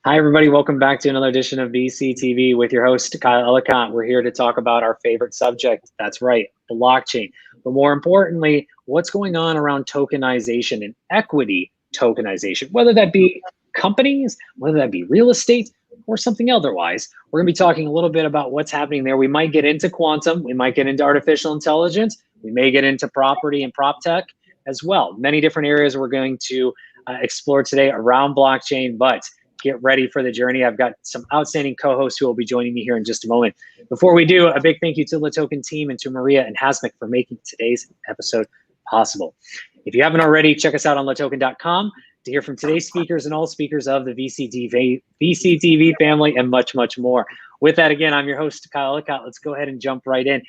Hi, everybody. Welcome back to another edition of VCTV with your host, Kyle Ellicott. We're here to talk about our favorite subject. That's right, blockchain. But more importantly, what's going on around tokenization and equity tokenization, whether that be companies, whether that be real estate, or something otherwise. We're going to be talking a little bit about what's happening there. We might get into quantum, we might get into artificial intelligence, we may get into property and prop tech as well. Many different areas we're going to explore today around blockchain, but get ready for the journey. I've got some outstanding co-hosts who will be joining me here in just a moment. Before we do, a big thank you to LaToken team and to Maria and Hasmik for making today's episode possible. If you haven't already, check us out on LaToken.com to hear from today's speakers and all speakers of the VCTV family and much, much more. With that, again, I'm your host, Kyle Ellicott. Let's go ahead and jump right in.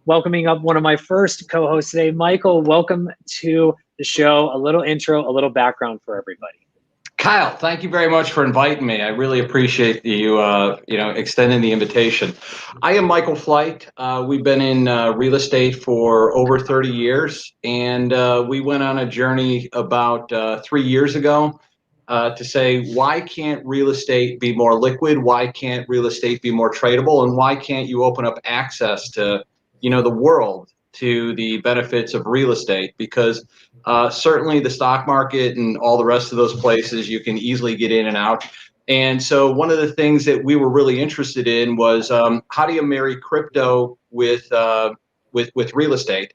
Welcoming up one of my first co-hosts today, Michael. Welcome to the show. A little intro, a little background for everybody. Kyle, thank you very much for inviting me. I really appreciate you, extending the invitation. I am Michael Flight. We've been in real estate for over 30 years, and we went on a journey about 3 years ago to say, why can't real estate be more liquid? Why can't real estate be more tradable? And why can't you open up access to, the world to the benefits of real estate? Because certainly the stock market and all the rest of those places, you can easily get in and out. And so one of the things that we were really interested in was how do you marry crypto with real estate?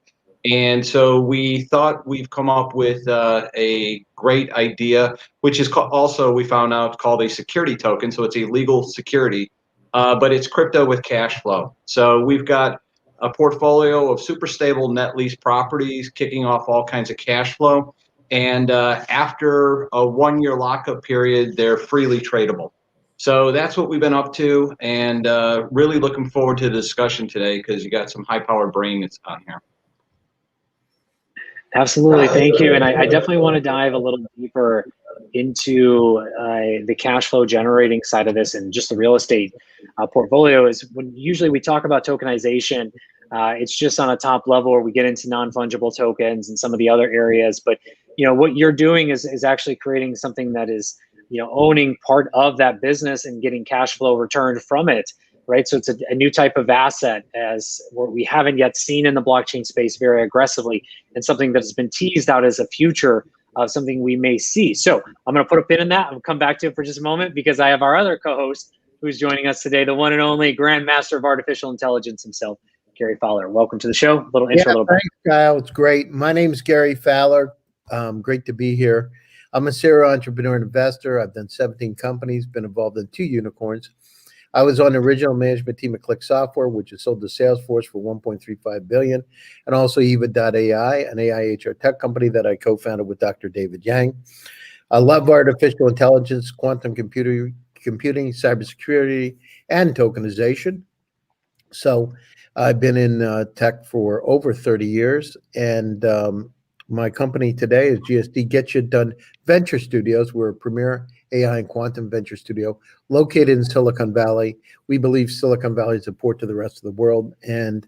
And so we thought we've come up with a great idea, which is also, we found out, called a security token. So it's a legal security, but it's crypto with cash flow. So we've got a portfolio of super stable net lease properties kicking off all kinds of cash flow. And after a 1-year lockup period, they're freely tradable. So that's what we've been up to, and really looking forward to the discussion today because you got some high-powered brain that's on here. Absolutely, thank you. And I definitely want to dive a little deeper into the cash flow generating side of this and just the real estate portfolio. Is when usually we talk about tokenization, it's just on a top level where we get into non-fungible tokens and some of the other areas. But what you're doing is actually creating something that is owning part of that business and getting cash flow returned from it. Right, so it's a new type of asset as we haven't yet seen in the blockchain space very aggressively, and something that has been teased out as a future of something we may see. So I'm going to put a pin in that. I'll come back to it for just a moment because I have our other co-host who's joining us today, the one and only Grandmaster of Artificial Intelligence himself, Gary Fowler. Welcome to the show. A little intro, little thanks, Kyle. It's great. My name's Gary Fowler. Great to be here. I'm a serial entrepreneur and investor. I've done 17 companies, been involved in 2 unicorns. I was on the original management team at Click Software, which is sold to Salesforce for $1.35 billion, and also Eva.ai, an AI HR tech company that I co-founded with Dr. David Yang. I love artificial intelligence, quantum computing, cybersecurity, and tokenization. So I've been in tech for over 30 years, and my company today is GSD Get You Done Venture Studios. We're a premier AI and quantum venture studio located in Silicon Valley. We believe Silicon Valley is a port to the rest of the world and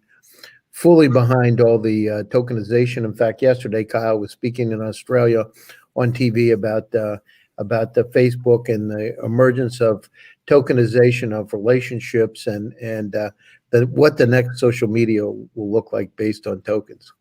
fully behind all the tokenization. In fact, yesterday, Kyle was speaking in Australia on TV about the Facebook and the emergence of tokenization of relationships and what the next social media will look like based on tokens.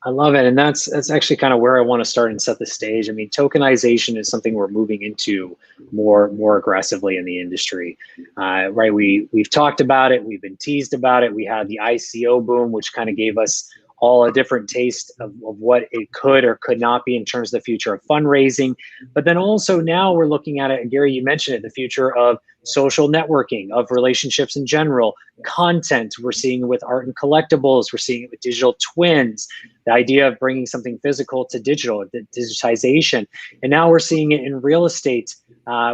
I love it. And that's actually kind of where I want to start and set the stage. I mean, tokenization is something we're moving into more aggressively in the industry, right? We've talked about it. We've been teased about it. We had the ICO boom, which kind of gave us all a different taste of what it could or could not be in terms of the future of fundraising. But then also now we're looking at it, Gary, you mentioned it, the future of social networking, of relationships in general, content. We're seeing it with art and collectibles. We're seeing it with digital twins, the idea of bringing something physical to digital, the digitization. And now we're seeing it in real estate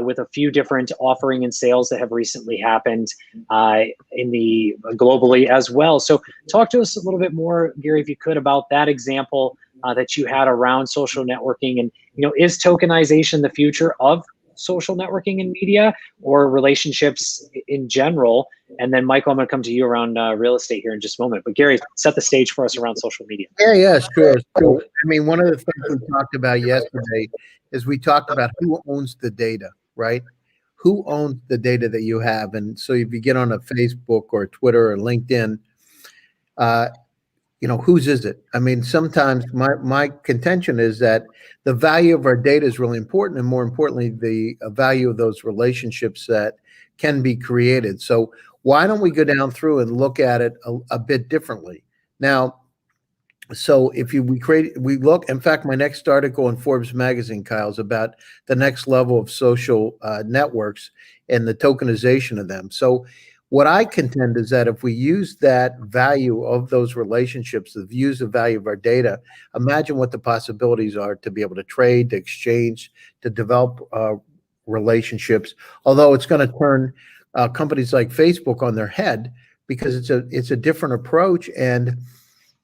with a few different offering and sales that have recently happened globally as well. So talk to us a little bit more, Gary, if you could, about that example that you had around social networking. And, is tokenization the future of social networking and media, or relationships in general? And then Michael, I'm going to come to you around real estate here in just a moment. But Gary, set the stage for us around social media. Yeah, sure. So, I mean, one of the things we talked about yesterday is we talked about who owns the data, right? Who owns the data that you have? And so if you get on a Facebook or Twitter or LinkedIn, whose is it? I mean, sometimes my contention is that the value of our data is really important, and more importantly, the value of those relationships that can be created. So why don't we go down through and look at it a bit differently? Now, so if we look, in fact, my next article in Forbes magazine, Kyle, is about the next level of social networks and the tokenization of them. So what I contend is that if we use that value of those relationships, use the value of our data, imagine what the possibilities are to be able to trade, to exchange, to develop relationships. Although it's going to turn companies like Facebook on their head, because it's a different approach. And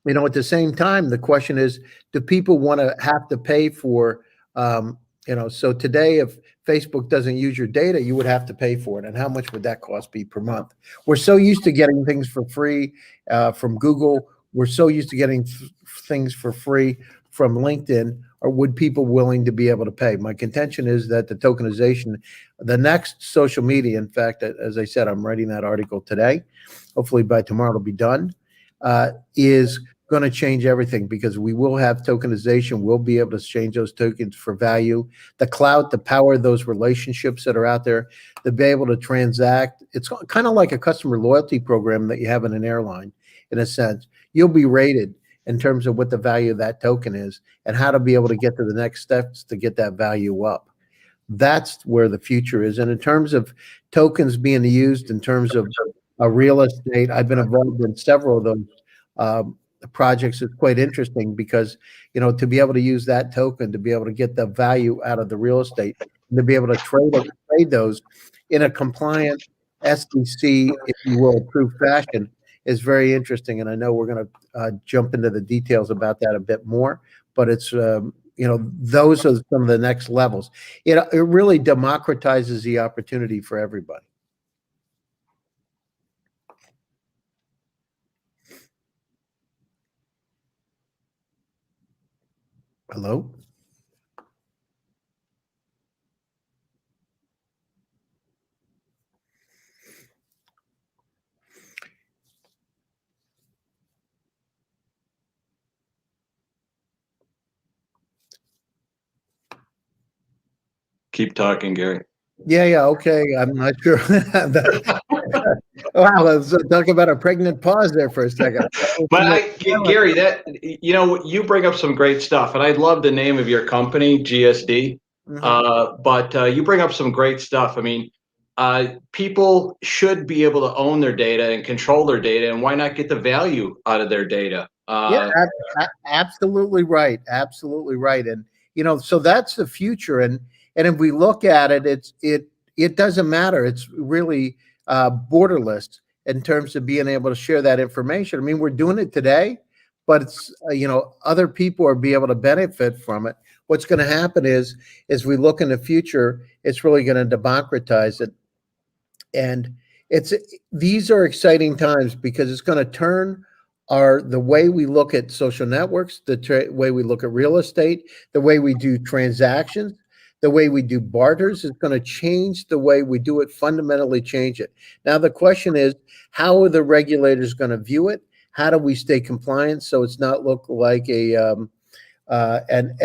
at the same time, the question is, do people want to have to pay for, so today, if Facebook doesn't use your data, you would have to pay for it. And how much would that cost be per month? We're so used to getting things for free from Google. We're so used to getting things for free from LinkedIn. Or would people willing to be able to pay? My contention is that the tokenization, the next social media, in fact, as I said, I'm writing that article today. Hopefully by tomorrow it'll be done. Is going to change everything, because we will have tokenization. We'll be able to exchange those tokens for value. The cloud to power those relationships that are out there, to be able to transact. It's kind of like a customer loyalty program that you have in an airline, in a sense. You'll be rated in terms of what the value of that token is and how to be able to get to the next steps to get that value up. That's where the future is. And in terms of tokens being used in terms of real estate, I've been involved in several of those projects. Is quite interesting because, to be able to use that token to be able to get the value out of the real estate and to be able to trade those in a compliant SEC, if you will, approved fashion is very interesting. And I know we're going to jump into the details about that a bit more, but it's, those are some of the next levels. It really democratizes the opportunity for everybody. Hello? Keep talking, Gary. Yeah, okay. I'm not sure. Wow, let's talk about a pregnant pause there for a second. But Gary, that you bring up some great stuff, and I love the name of your company, GSD. But you bring up some great stuff. I mean, people should be able to own their data and control their data, and why not get the value out of their data? Yeah, absolutely right. Absolutely right. And so that's the future. And if we look at it, it doesn't matter. It's really borderless in terms of being able to share that information. I mean, we're doing it today, but it's other people are be able to benefit from it. What's going to happen is, as we look in the future, it's really going to democratize it. And these are exciting times because it's going to turn the way we look at social networks, the way we look at real estate, the way we do transactions, the way we do barters is going to change the way we do it, fundamentally change it. Now, the question is, how are the regulators going to view it? How do we stay compliant so it's not look like an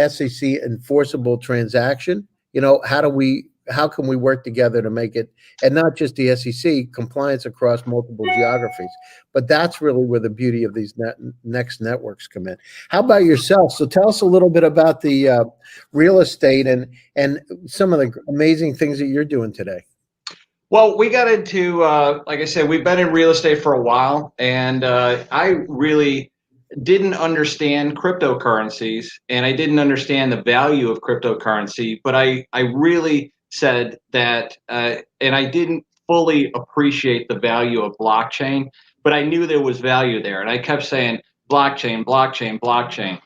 SEC enforceable transaction? How can we work together to make it, and not just the SEC, compliance across multiple geographies? But that's really where the beauty of these next networks come in. How about yourself? So tell us a little bit about the real estate and some of the amazing things that you're doing today. Well, we got into, like I said, we've been in real estate for a while, and I really didn't understand cryptocurrencies, and I didn't understand the value of cryptocurrency, but I really said that, and I didn't fully appreciate the value of blockchain, but I knew there was value there. And I kept saying, blockchain, blockchain, blockchain.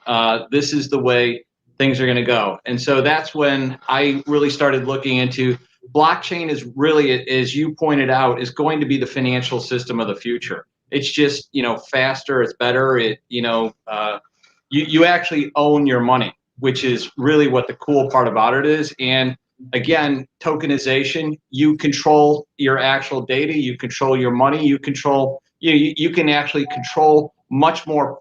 This is the way things are going to go. And so that's when I really started looking into blockchain. Is really, as you pointed out, is going to be the financial system of the future. It's just, faster, it's better. You actually own your money, which is really what the cool part about it is. And again, tokenization, you control your actual data, you control your money, you can actually control much more,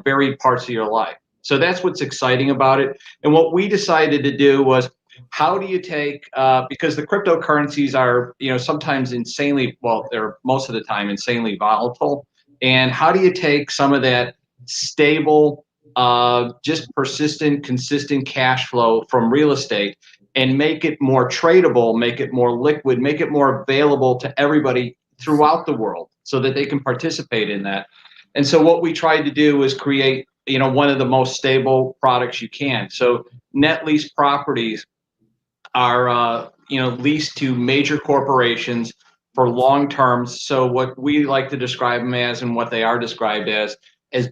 varied parts of your life. So that's what's exciting about it. And what we decided to do was, how do you take, because the cryptocurrencies are, sometimes insanely, well, they're most of the time insanely volatile. And how do you take some of that stable, just persistent, consistent cash flow from real estate and make it more tradable, make it more liquid, make it more available to everybody throughout the world so that they can participate in that? And so what we tried to do was create, one of the most stable products you can. So net lease properties are, leased to major corporations for long terms. So what we like to describe them as, and what they are described as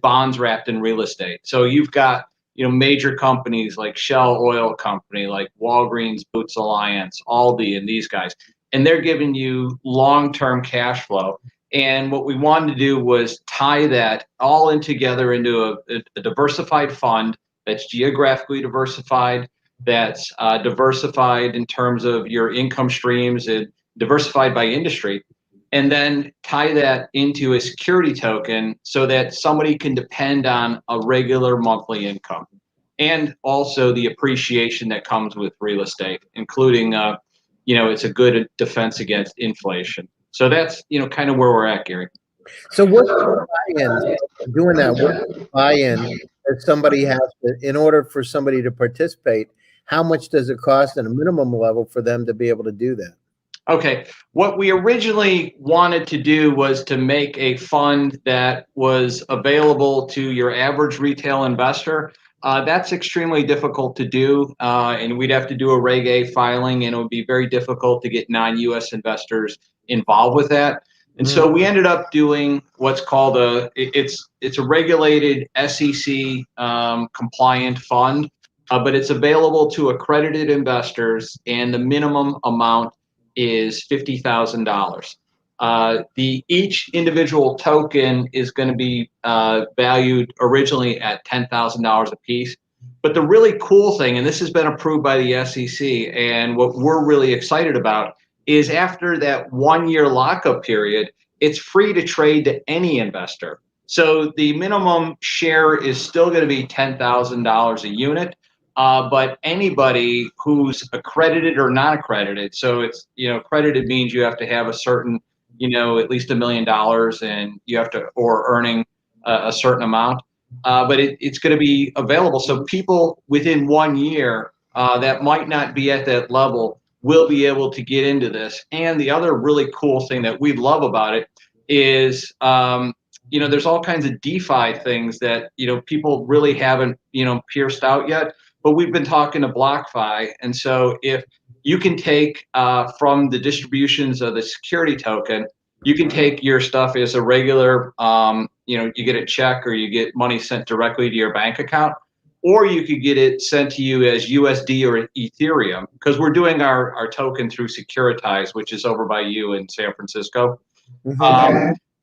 bonds wrapped in real estate. So you've got, major companies like Shell Oil Company, like Walgreens Boots Alliance, Aldi, and these guys, and they're giving you long-term cash flow. And what we wanted to do was tie that all in together into a diversified fund that's geographically diversified, that's diversified in terms of your income streams, and diversified by industry, and then tie that into a security token so that somebody can depend on a regular monthly income, and also the appreciation that comes with real estate, including, it's a good defense against inflation. So that's, kind of where we're at, Gary. So what's the buy-in? Doing that, what's the buy-in that somebody has to, in order for somebody to participate? How much does it cost at a minimum level for them to be able to do that? Okay, what we originally wanted to do was to make a fund that was available to your average retail investor. That's extremely difficult to do, and we'd have to do a Reg A filing, and it would be very difficult to get non-US investors involved with that. And so we ended up doing what's called it's a regulated SEC compliant fund, but it's available to accredited investors, and the minimum amount is $50,000. Each individual token is going to be valued originally at $10,000 a piece. But the really cool thing, and this has been approved by the SEC, and what we're really excited about, is after that 1-year lockup period, it's free to trade to any investor. So the minimum share is still going to be $10,000 a unit. But anybody who's accredited or not accredited, so it's, accredited means you have to have a certain, at least $1 million, and you have to, or earning a certain amount. But it's going to be available. So people within 1 year that might not be at that level will be able to get into this. And the other really cool thing that we love about it is, there's all kinds of DeFi things that, people really haven't, pierced out yet. But we've been talking to BlockFi, and so if you can take from the distributions of the security token, you can take your stuff as a regular, you get a check or you get money sent directly to your bank account, or you could get it sent to you as USD or Ethereum, because we're doing our token through Securitize, which is over by you in San Francisco.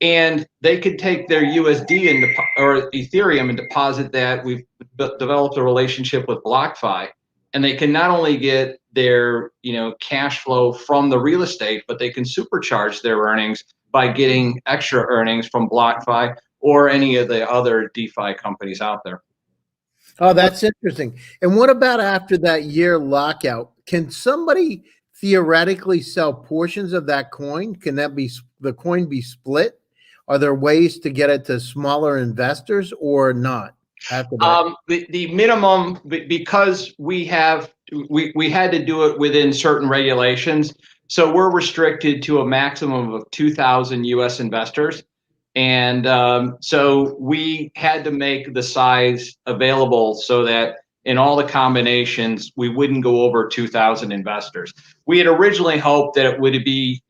And they could take their USD or Ethereum and deposit that. We've developed a relationship with BlockFi, and they can not only get their cash flow from the real estate, but they can supercharge their earnings by getting extra earnings from BlockFi or any of the other DeFi companies out there. Oh, that's interesting. And what about after that year lockout? Can somebody theoretically sell portions of that coin? Can the coin be split? Are there ways to get it to smaller investors or not? After that? The minimum, because we had to do it within certain regulations, so we're restricted to a maximum of 2,000 U.S. investors, and so we had to make the size available so that in all the combinations we wouldn't go over 2,000 investors. We had originally hoped that it would be,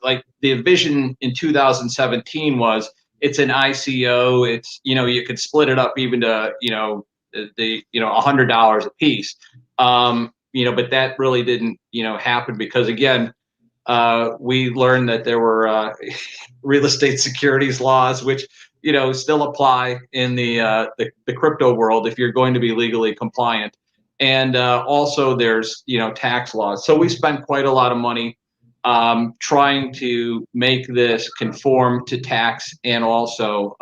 like the vision in 2017 was, it's an ICO. It's, you could split it up even to, $100 a piece. But that really didn't happen because again, we learned that there were real estate securities laws which still apply in the crypto world if you're going to be legally compliant, and also there's tax laws. So we spent quite a lot of money trying to make this conform to tax and also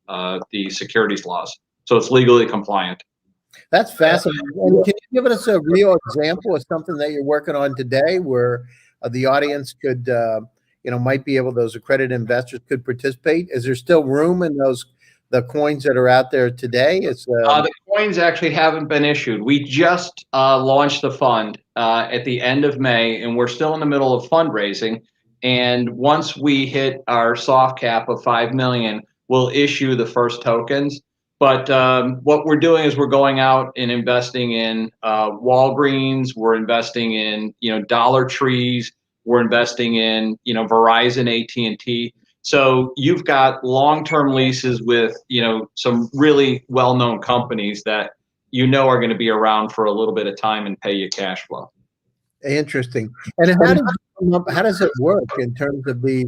the securities laws, so it's legally compliant. That's fascinating. And can you give us a real example of something that you're working on today where the audience could, might be able, those accredited investors could participate? Is there still room in the coins that are out there today? The coins actually haven't been issued. We just launched the fund at the end of May, and we're still in the middle of fundraising. And once we hit our soft cap of 5 million, we'll issue the first tokens. But what we're doing is we're going out and investing in Walgreens. We're investing in Dollar Trees. We're investing in Verizon, AT&T. So you've got long-term leases with some really well-known companies that are going to be around for a little bit of time and pay you cash flow. Interesting. And how does it work in terms of these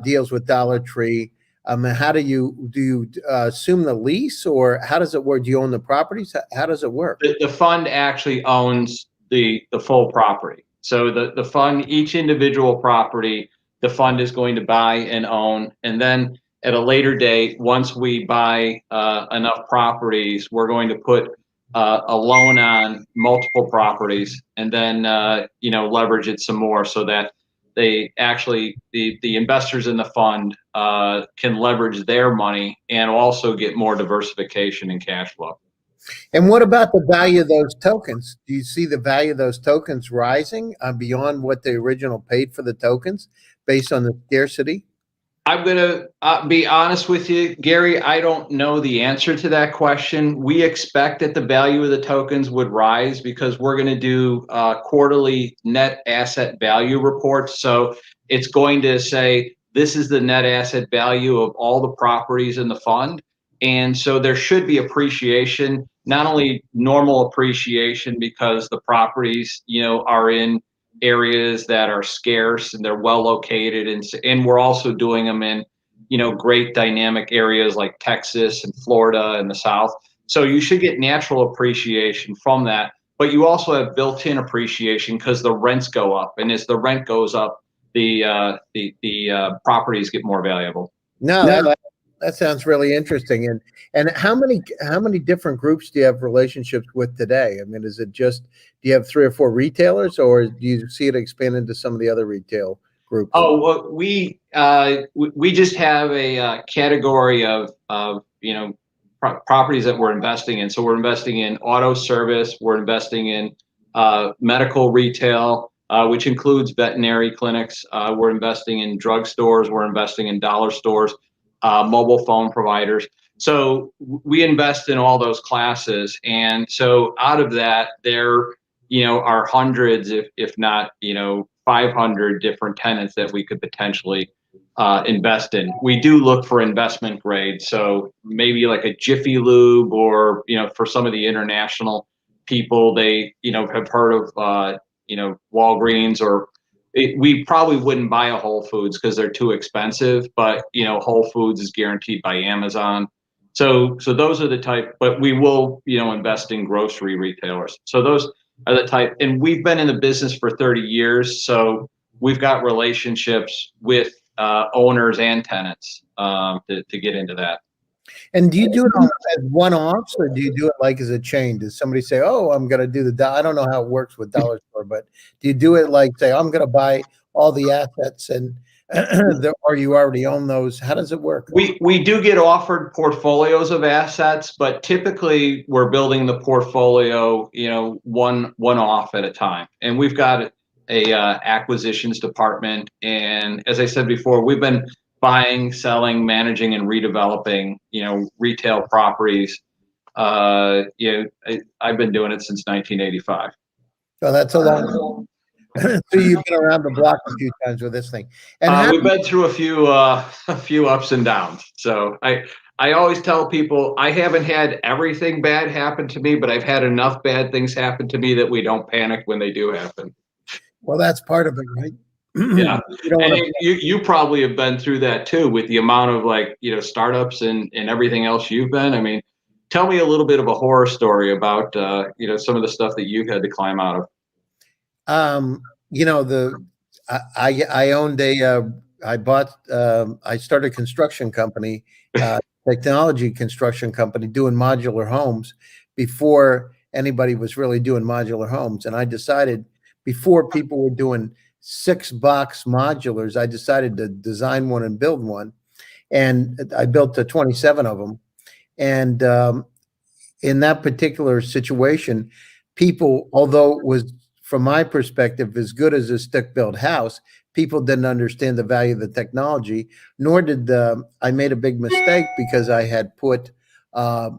deals with Dollar Tree? How do you assume the lease, or how does it work? Do you own the properties? How does it work? The fund actually owns the full property. So the fund, each individual property, the fund is going to buy and own, and then at a later date, once we buy enough properties, we're going to put a loan on multiple properties, and then leverage it some more so that they actually the investors in the fund can leverage their money and also get more diversification in cash flow. And what about the value of those tokens? Do you see the value of those tokens rising beyond what the original paid for the tokens based on the scarcity? I'm going to be honest with you, Gary. I don't know the answer to that question. We expect that the value of the tokens would rise because we're going to do quarterly net asset value reports. So it's going to say this is the net asset value of all the properties in the fund. And so there should be appreciation, not only normal appreciation because the properties, are in areas that are scarce and they're well located, and we're also doing them in great dynamic areas like Texas and Florida and the South. So you should get natural appreciation from that, but you also have built-in appreciation because the rents go up, and as the rent goes up, the properties get more valuable. That sounds really interesting. And how many different groups do you have relationships with today? I mean, is it just, do you have 3 or 4 retailers, or do you see it expand into some of the other retail groups? Oh, well, we just have a category of properties that we're investing in. So we're investing in auto service. We're investing in medical retail, which includes veterinary clinics. We're investing in drugstores. We're investing in dollar stores. Mobile phone providers. So we invest in all those classes, and so out of that, there are hundreds, if not 500 different tenants that we could potentially invest in. We do look for investment grade, so maybe like a Jiffy Lube, or for some of the international people, they have heard of Walgreens, or we probably wouldn't buy a Whole Foods because they're too expensive, but Whole Foods is guaranteed by Amazon. So those are the type, but we will invest in grocery retailers. So those are the type, and we've been in the business for 30 years, so we've got relationships with owners and tenants to get into that. And do you do it as one-offs, or do you do it like as a chain? Does somebody say, "Oh, I'm going to do I don't know how it works with Dollar Store, but do you do it like, say, I'm going to buy all the assets, and or you already own those? How does it work?" We do get offered portfolios of assets, but typically we're building the portfolio, one off at a time. And we've got a acquisitions department, and as I said before, we've been buying, selling, managing, and redeveloping, retail properties. I've been doing it since 1985. So that's a long. So you've been around the block a few times with this thing, and we've been through a few ups and downs. So I always tell people I haven't had everything bad happen to me, but I've had enough bad things happen to me that we don't panic when they do happen. Well, that's part of it, right? Yeah, You don't and want to. you probably have been through that too with the amount of like startups and everything else you've been. I mean, tell me a little bit of a horror story about some of the stuff that you've had to climb out of. I owned I started a construction company, technology construction company doing modular homes before anybody was really doing modular homes. And I decided before people were doing 6-box modulars, I decided to design one and build one. And I built 27 of them. And in that particular situation, people, although it was, from my perspective, as good as a stick-built house, people didn't understand the value of the technology, nor did I made a big mistake because I had put a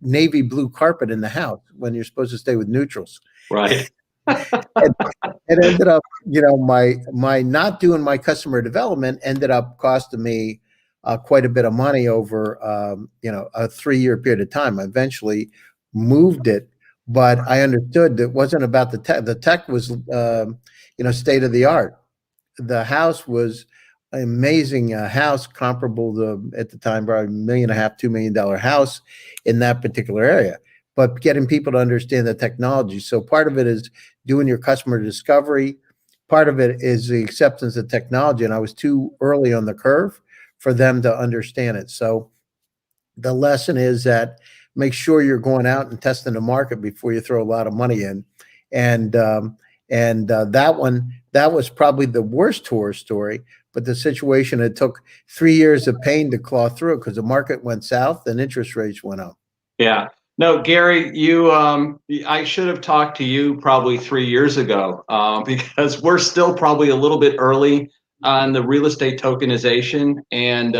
navy blue carpet in the house when you're supposed to stay with neutrals. Right. It ended up, my not doing my customer development ended up costing me quite a bit of money over, a 3-year period of time. I eventually moved it, but I understood that it wasn't about the tech. The tech was, state of the art. The house was an amazing house, comparable to, at the time, probably $1.5 million, $2 million house in that particular area. But getting people to understand the technology. So part of it is doing your customer discovery. Part of it is the acceptance of technology. And I was too early on the curve for them to understand it. So the lesson is that make sure you're going out and testing the market before you throw a lot of money in. And that was probably the worst horror story. But the situation, it took 3 years of pain to claw through because the market went south and interest rates went up. Yeah. No, Gary, I should have talked to you probably 3 years ago because we're still probably a little bit early on the real estate tokenization. And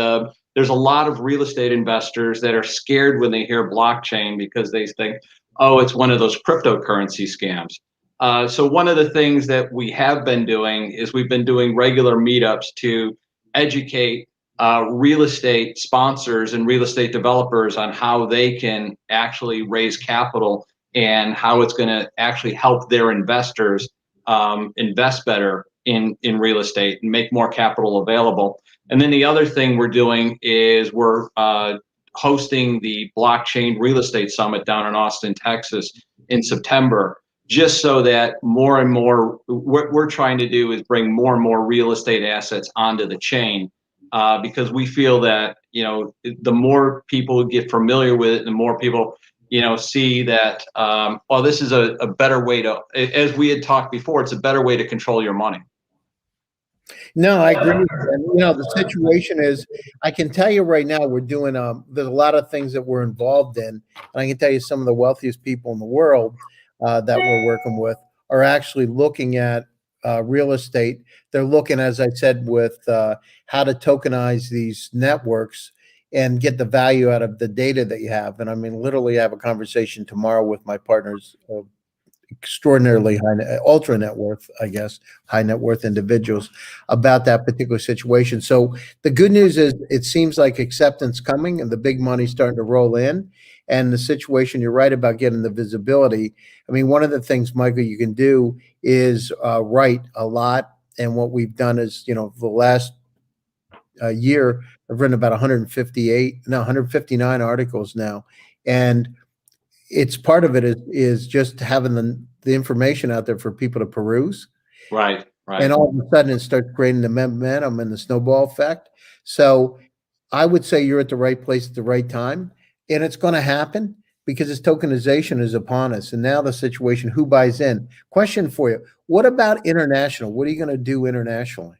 there's a lot of real estate investors that are scared when they hear blockchain because they think, oh, it's one of those cryptocurrency scams. So one of the things that we have been doing is we've been doing regular meetups to educate real estate sponsors and real estate developers on how they can actually raise capital and how it's going to actually help their investors invest better in real estate and make more capital available. And then the other thing we're doing is we're hosting the Blockchain Real Estate Summit down in Austin, Texas in September, just so that more and more, what we're trying to do is bring more and more real estate assets onto the chain. Because we feel that the more people get familiar with it, the more people see that well, this is a better way to, as we had talked before, it's a better way to control your money. No, I agree with you. And, the situation is, I can tell you right now, we're doing there's a lot of things that we're involved in, and I can tell you some of the wealthiest people in the world that we're working with are actually looking at real estate. They're looking, as I said, with how to tokenize these networks and get the value out of the data that you have. And I mean, literally, I have a conversation tomorrow with my partners, extraordinarily high, ultra net worth, I guess, high net worth individuals about that particular situation. So the good news is it seems like acceptance coming and the big money's starting to roll in. And the situation, you're right about getting the visibility. I mean, one of the things, Michael, you can do is write a lot. And what we've done is, the last year, I've written about 159 articles now. And it's part of it is just having the information out there for people to peruse. Right. And all of a sudden it starts creating the momentum and the snowball effect. So I would say you're at the right place at the right time. And it's going to happen because this tokenization is upon us. And now the situation, who buys in? Question for you. What about international? What are you going to do internationally?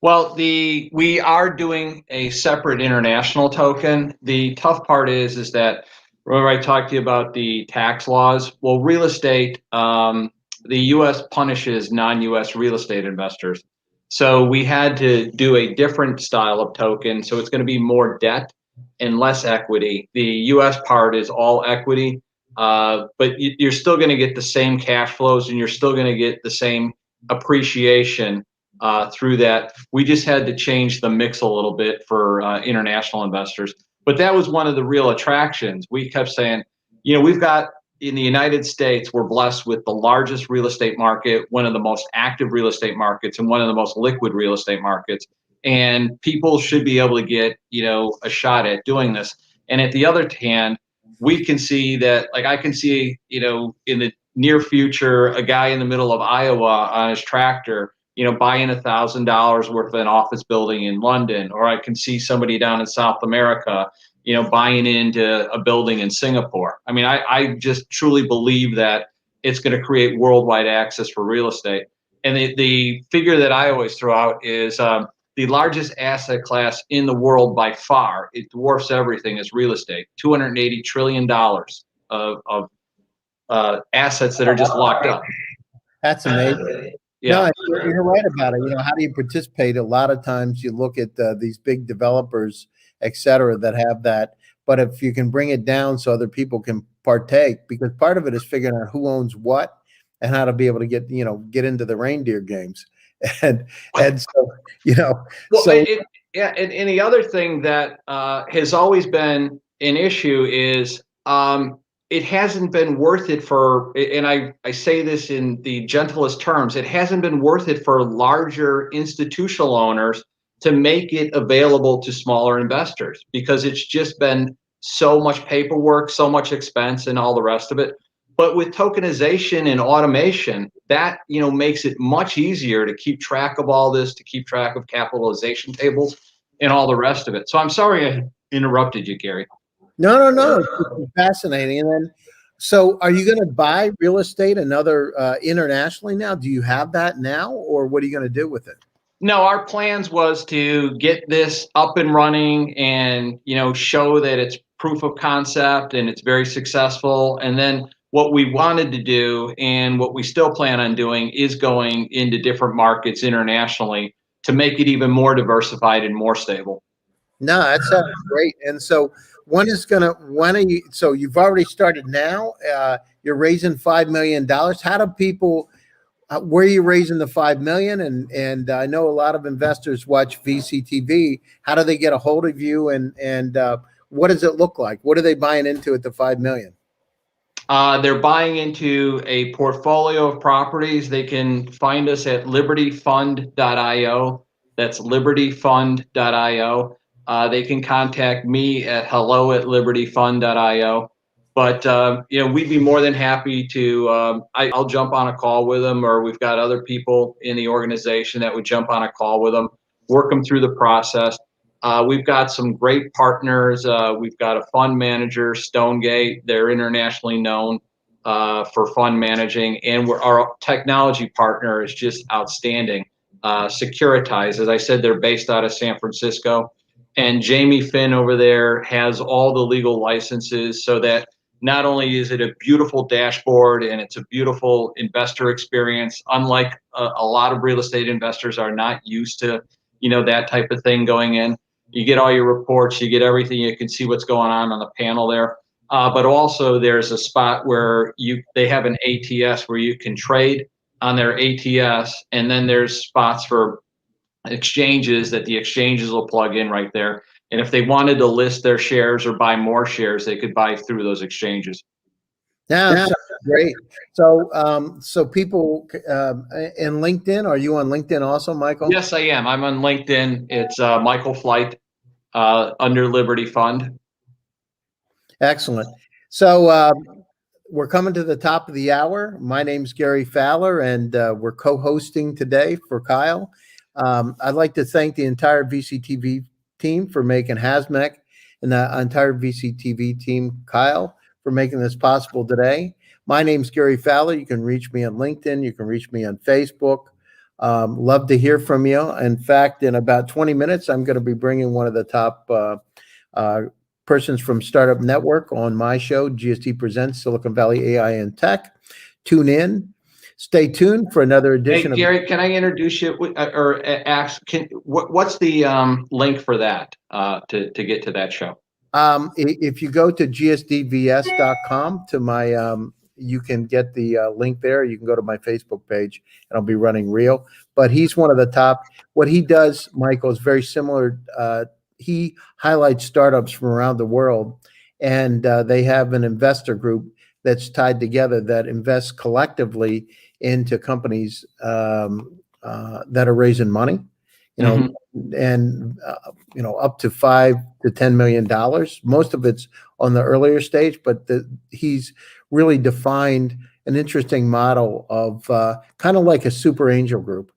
Well, we are doing a separate international token. The tough part is that, remember I talked to you about the tax laws? Well, real estate, the U.S. punishes non-U.S. real estate investors. So we had to do a different style of token. So it's going to be more debt and less equity. The U.S. part is all equity, but you're still going to get the same cash flows and you're still going to get the same appreciation through that. We just had to change the mix a little bit for international investors. But that was one of the real attractions. We kept saying, you know, we've got in the United States, we're blessed with the largest real estate market, one of the most active real estate markets, and one of the most liquid real estate markets. And people should be able to get, you know, a shot at doing this. And at the other hand, we can see that, like I can see, you know, in the near future, a guy in the middle of Iowa on his tractor, you know, buying $1,000 worth of an office building in London, or I can see somebody down in South America, you know, buying into a building in Singapore. I mean, I just truly believe that it's going to create worldwide access for real estate. And the figure that I always throw out is the largest asset class in the world by far. It dwarfs everything is real estate. $280 trillion of assets that are just locked up. That's amazing. Yeah. No, you're right about it. You know, how do you participate? A lot of times you look at these big developers, et cetera, that have that. But if you can bring it down so other people can partake, because part of it is figuring out who owns what and how to be able to get, you know, get into the reindeer games. And so, you know, well, so yeah. And the other thing that has always been an issue is it hasn't been worth it for, and I say this in the gentlest terms, it hasn't been worth it for larger institutional owners to make it available to smaller investors, because it's just been so much paperwork, so much expense, and all the rest of it. But with tokenization and automation, that, you know, makes it much easier to keep track of all this, to keep track of capitalization tables and all the rest of it. So I'm sorry I interrupted you, Gary. no, it's fascinating. And then, so are you going to buy real estate internationally now? Do you have that now, or what are you going to do with it? No, our plans was to get this up and running and, you know, show that it's proof of concept and it's very successful. And then what we wanted to do, and what we still plan on doing, is going into different markets internationally to make it even more diversified and more stable. No, that sounds great. And so when are you, so you've already started now, you're raising $5 million. How do people, where are you raising the 5 million? And I know a lot of investors watch VCTV. How do they get a hold of you? And what does it look like? What are they buying into at the 5 million? They're buying into a portfolio of properties. They can find us at libertyfund.io. That's libertyfund.io. They can contact me at hello@libertyfund.io. But you know, we'd be more than happy to. I'll jump on a call with them, or we've got other people in the organization that would jump on a call with them, work them through the process. We've got some great partners. We've got a fund manager, Stonegate. They're internationally known for fund managing, and our technology partner is just outstanding. Securitize, as I said, they're based out of San Francisco, and Jamie Finn over there has all the legal licenses, so that not only is it a beautiful dashboard and it's a beautiful investor experience, unlike a lot of real estate investors are not used to, you know, that type of thing going in. You get all your reports, you get everything, you can see what's going on the panel there. But also there's a spot where they have an ATS where you can trade on their ATS, and then there's spots for exchanges that the exchanges will plug in right there. And if they wanted to list their shares or buy more shares, they could buy through those exchanges. Yeah, great. So, so people in LinkedIn, are you on LinkedIn also, Michael? Yes, I am. I'm on LinkedIn. It's Michael Flight under Liberty Fund. Excellent. So we're coming to the top of the hour. My name's Gary Fowler, and we're co-hosting today for Kyle. I'd like to thank the entire VCTV team for making Hasmek, and the entire VCTV team, Kyle, for making this possible today. My name's Gary Fowler. You can reach me on LinkedIn. You can reach me on Facebook. Love to hear from you. In fact, in about 20 minutes, I'm going to be bringing one of the top persons from Startup Network on my show, GSD Presents Silicon Valley AI and Tech. Tune in. Stay tuned for another edition. Hey, Gary, can I introduce you or ask? What's the link for that to get to that show? If you go to gsdvs.com to my, you can get the link there. You can go to my Facebook page, and I'll be running reel. But he's one of the top. What he does, Michael, is very similar. he highlights startups from around the world, and they have an investor group that's tied together that invests collectively into companies that are raising money, and up to $5 to $10 million. Most of it's on the earlier stage, but he's really defined an interesting model of kind of like a super angel group.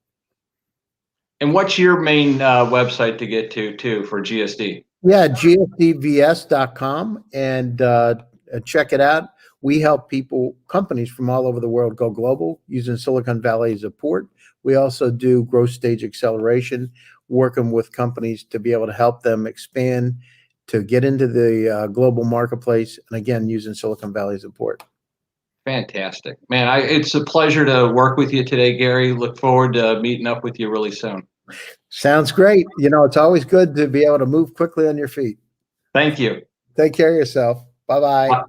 And what's your main website to get to too for GSD? Yeah, gsdvs.com, and check it out. We help companies from all over the world go global using Silicon Valley as a port. We also do growth stage acceleration, working with companies to be able to help them expand to get into the global marketplace, and again, using Silicon Valley as a port. Fantastic, man. It's a pleasure to work with you today, Gary. Look forward to meeting up with you really soon. Sounds great. It's always good to be able to move quickly on your feet. Thank you. Take care of yourself. Bye-bye.